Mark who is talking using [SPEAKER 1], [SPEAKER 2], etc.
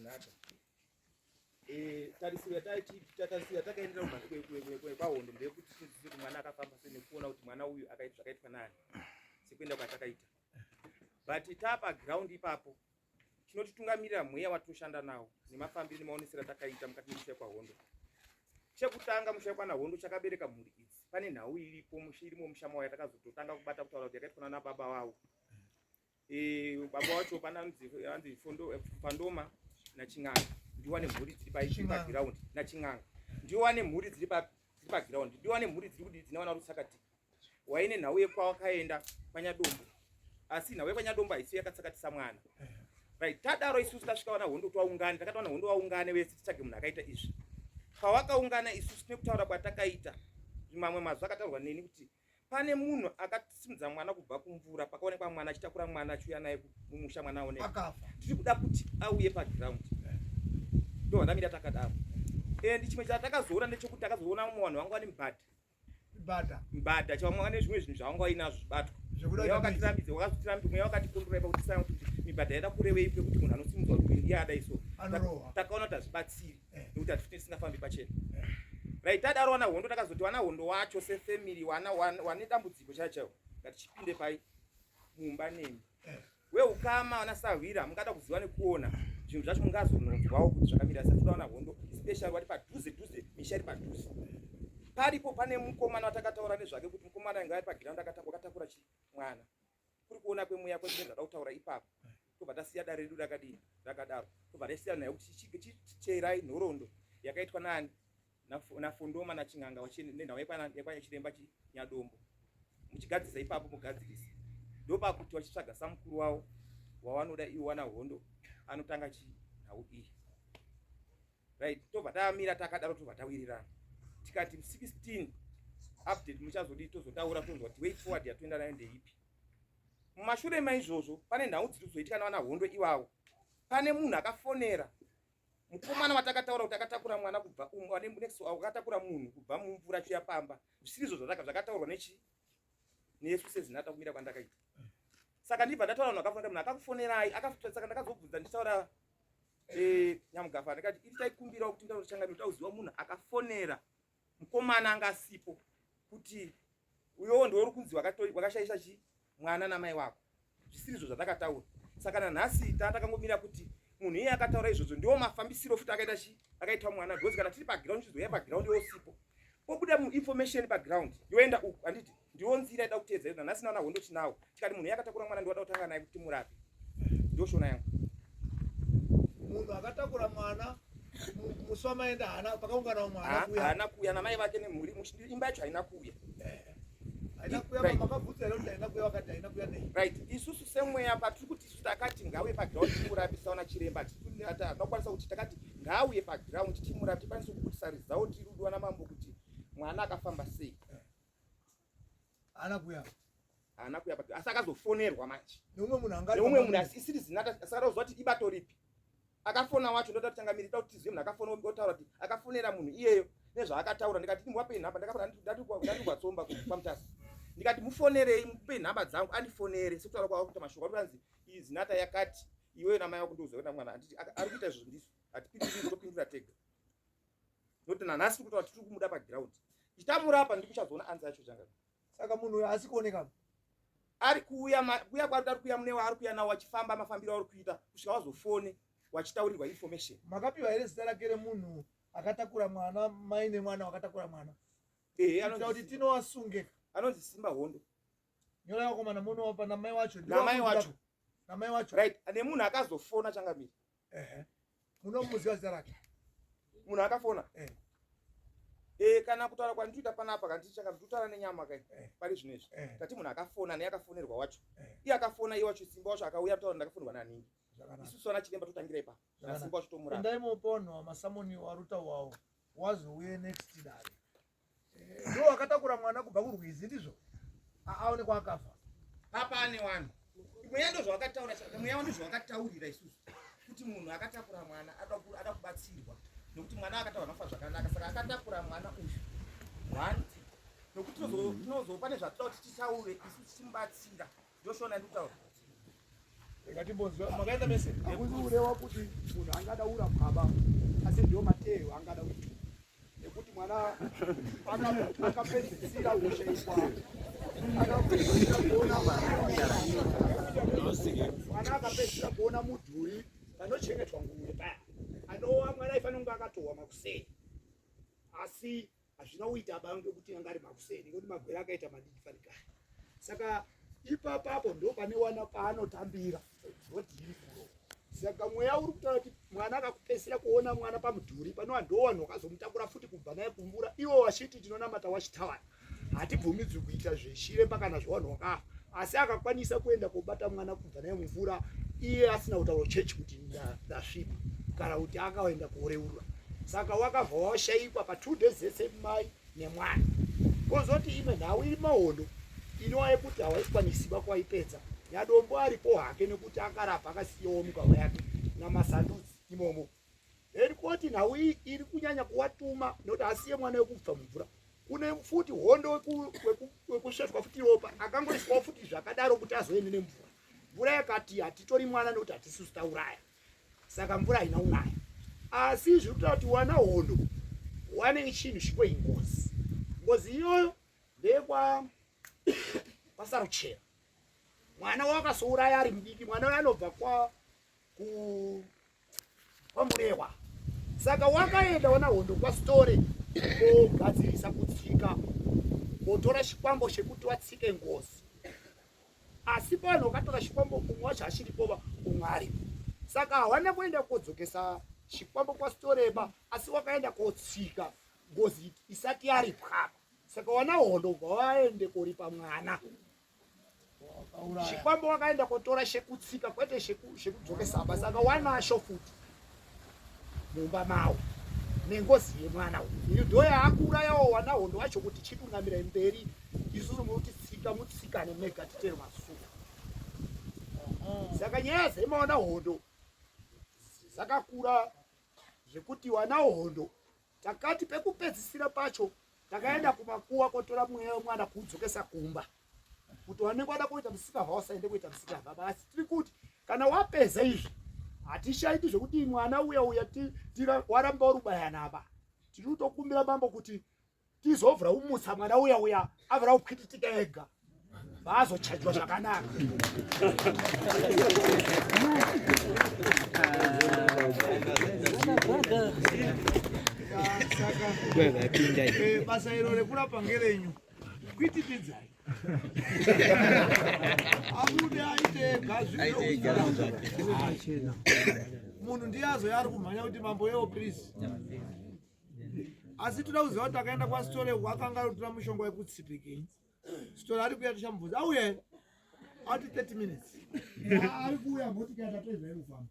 [SPEAKER 1] zinata tarisiro takaendera kwahondo ndeyekuti tizive kuti mwana akafamba sei nekuona kuti mwana uyu akaita zvakaitwa nani sekuenda kwatakaita. But tapaground ipapo tinotitungamirira mweya watoshanda nawo nemafambiro nemaonesero takaita mukati memusha kwahondo. Chekutanga musha kwanahondo chakabereka mhuri idzi. Pane nhau iripo irimo mushama wayo yatakazototanga kubata kutaura kuti yakaitwa nababa wavo. Baba wacho pananzi Fandoma naChinyanga ndiwane mhuri dziri paground naChinyanga ndiwane mhuri dziri paground ndiwane mhuri dziri kudii dzinawana rusakati waine nhau yekwawakaenda kwanyadombo asi nhau yekwanyadombo haisi yakatsakatisa mwana right. Tadaro isusu tasvikawana hondo twaungana takatawana hondo waungane wese titsvage munhu akaita izvi pawakaungana isusu nekutaura kwatakaita mamwe mazwi akataurwa neni kuti pane munhu akasimudza mwana kubva kumvura pakaonekwa mwana achitakura mwana achiuya naye mumusha mwana aoneka tiri kuda kuti auye paground ndo ndamira takadaro. Chimwe chatakazoona ndechekuti takazoona mumwe vanhu vanga vane mbadha chavamwe vane zvimwe zvinhu zvavanga vainazvo zvibatwa wakatirambidza wakazotiraambidza mweya wakatipondura ipa kuti sana kuti mibhadha yaida kurevei pekuti munhu anosimudzwa kuti ndiye ada iso takaona kuti hazvibatsiri nekuti hatifune tisingafambi pachena right. Tadaro wana hondo takazoti wana hondo wacho sefamily wane dambudziko chaiwo ngatichipinde pai mumba nemi weukama wana Sawira mungada kuziva nekuona zvinhu zvacho mungazononzwawo kuti zvakamira sei. Todawana hondo especially wati padhuze misha iri padhuze paripo pane mukomana watakataura nezvake kuti mukomana ainge ari paground akatakura mwana kuri kuona kwemweya kwezvinhu zvada kutaura ipapo tobva tasiya dare redu rakadaro tobva tasiyana naye kuti ticherai nhoroondo yakaitwa nani naFondoma naChinyanga nenhau yekwachiremba Nyadombo muchigadzisa ipapo mugadzirisa ndopakuti wachitsvaga samukuru wavo wawanoda iwo wana hondo anotanga nhau iyi right. Tobva tamira takadaro tobva tawirirana tikati 16 update muchazodii tozotaura tonzwa kuti way forward yatoenda nayo ndeipi. Mumashure maizvozvo pane nhau dziri kuzoitika nawana hondo ivavo. Pane munhu akafonera mukomana watakataura kuti akatakura mwana kubva akatakura munhu kubva mumvura chiya pamba zvisiri izvo zvakataurwa nesu sezinata kumira kwandakaita. Saka ndibva ndataura munhu akafonera munhu akakufonerai saka ndakazobvunza nditaura Nyamugafa ndikati iri taikumbirawo kuti ndauchangamira tauziva munhu akafonera mukomana anga asipo kuti uyowo ndiwo uri kunzi wakashayisa mwana namai wako zvisiri izvo zvatakataura. Saka nanhasi tatakangomira kuti munhu iye akataura izvozvo ndiwo mafambisiro futi akaitwa mwana because kana tiri paground chizoya paground yosipo pobuda information paground yoenda uku handiti ndiwo nzira ida kuteedzera. Nanhasi nawana hondo tinawo tikati munhu iye akatakura mwana ndiwada kutanga naye kuti murape ndoshona yangu.
[SPEAKER 2] Munhu akatakura mwana musi wamaenda pakaungana mwana
[SPEAKER 1] haana kuuya namai vake nemhuri imba yacho haina kuuya right. Isusu semweya patiri kuti isu takati ngauye paground timurapisa wana chiremba tinokwanisa kuti takati ngauye paground timurapi tikwanise kubudisa result irudiwa namambo kuti mwana akafamba sei.
[SPEAKER 2] haana kuuya
[SPEAKER 1] asi akazofonerwa manje
[SPEAKER 2] neumwe
[SPEAKER 1] munhu asi isiri zinata asakatauziva kuti ibato ripi akafona wacho ndoda kutangamiri da kuti tizive munhu akafona otaura kuti akafonera munhu iyeyo nezvaakataura ndikati ndimuwape nhamba ndatikwatsomba pamutasi ndikati mufonerei mupe nhamba dzangu andifonere sekutaura kwavo kuti mashoko aruanzi iyi zinata yakati iweyo namai wako ndouziva kuti mwana handiti ari kuita izvozvo ndisu hatipindiri topindura tega nokuti nanhasi tiri kutaura tiri kumuda paground titamurapa ndikuchazoona anza yacho changa.
[SPEAKER 2] Saka munhu uyo asi kuoneka
[SPEAKER 1] ari kuuya kwari ari kuuya mune waari kuuya nawo wachifamba mafambiro auri kuita kusvika wazofone wachitaurirwa information.
[SPEAKER 2] Makapiwa here zita rake remunhu akatakura mwana maine mwana wakatakura mwana
[SPEAKER 1] anonzi
[SPEAKER 2] kuti tinowasunge
[SPEAKER 1] anonzi Simba Hondo
[SPEAKER 2] nyora yakomana munhu wapa namai wacho namai wacho
[SPEAKER 1] right. Nemunhu akazofona changamiri
[SPEAKER 2] munomuziva zita rake
[SPEAKER 1] munhu akafona kana kutaura kwandinoita panapa kandichakatotaura nenyama kai pari zvinezvi tati munhu akafona neakafonerwa wacho iye akafona iye wacho Simba wacho akauya kutaura ndakafonirwa naningi isusu wana chiremba totangira ipa nasimba wacho tomurapa
[SPEAKER 2] ndaimupono wamasamoni waruta wawo wazouye next dare ndo akatakura mwana kubva kurwizi ndizvo aonekwa akafa
[SPEAKER 1] papane wanhu mweya ndozvawakataura mweya ndozvawakataurira isusu kuti munhu akatakura mwana ada kubatsirwa nokuti mwana akataura nofa zvakanaka saka akatakura mwana uyu wanti nokuti tinozo pane zvatoda kuti titaure isusu timubatsira ndoshona ndikutaura
[SPEAKER 2] ngati bonzo makaenda mese akuziulewa kuti munhu angadaura baba asi ndio mateo angada kuti nekuti mwana akapedzisira kushaikwa mwana akapedzisira kuona mudhuri panochengetwa nguruve paya anowa mwana aifanira kunge akatohwa makuseni asi hazvina kuita bange kuti anga ari makuseni ngekuti magwere akaita madiki fanikari saka ipapapo ndo pane wana paanotambira zvodhiri kuro saka mweya uri kutaura kuti mwana akakupedzisira kuona mwana pamudhuri panova ndo vanhu vakazomutakura futi kubva naye kumvura ivo vachiti tinonamata wachitawani hatibvumidzwi kuita zvechiremba kana zvevanhu vakafa asi akakwanisa kuenda kobata mwana kubva naye mumvura iye asina kutaura chechi kuti ndasvipa kana kuti akaenda koreurwa saka wakabva washayikwa pa2 days dzese mai nemwana kozoti imwe nhau iri mahondo inova yekuti hawaikwanisiba kwaipedza yadombo aripo hake nekuti akarapa akasiyawo mugwava yake namasandudzi imomo eri koti nhau iyi iri kunyanya kuwatuma nekuti asiye mwana wekubva mumvura kune futi hondo wekusvetwa futi ropa akangoiswawo futi zvakadaro kuti azoende nemvura mvura yakati hatitori mwana nekuti hatisi tauraya saka mvura haina unaya asi zviri kutaura kuti wana hondo wane chinhu chikwei ngozi iyoyo ndekwa pasaruchera mwana wakasouraya ari mudiki mwana uyo anobva kwamurewa saka wakaenda wana hondo kwaSthole kogadzirisa kutsika kotora chikwambo chekuti watsike ngozi asi panhu wakatora chikwambo kumwe wacho hachiripova umwe aripo saka hawana kuenda kodzokesa chikwambo kwaStholeba asi wakaenda kotsika ngozi isati yaripwa saka wana hondo vaende koripa mwana chikwambo wakaenda kotora shekutsika kwete shekudzokesa basa saka wanasho futi mumba mawo nengozi yemwana uyu ndo yaakurayawo wana hondo wacho kuti chitungamira mberi isuru mutitsika mutsikane mega titero masuku saka nyaya dzemawana hondo dzakakura zvekuti wana hondo takati pekupedzisira pacho takaenda kumakuwa kotora mweya wemwana kuudzokesa kumba kuti wanenge wada kuita musikavha wasaende kuita musikavha basi tiri kuti kana wapedza izvi hatishaiti zvekuti mwana uya waramba urubayana apa tiri kutokumbira mambo kuti tizovhura umutsa mwana uya avhura kukwititika ega vaazochajwa zvakanaka basa iro rekurapa ngerenyu kwitipidzai amude aite gazvino munhu ndiye azoya ari kumhanya kuti mambo yewo please asi toda kuziva kuti akaenda kwaSthole akanga arotora mushonga wekutsipikei Sthole ari kuya tichamubvunza auya ati 30 minutes ari kuya ngoti kaita toizvai kufamba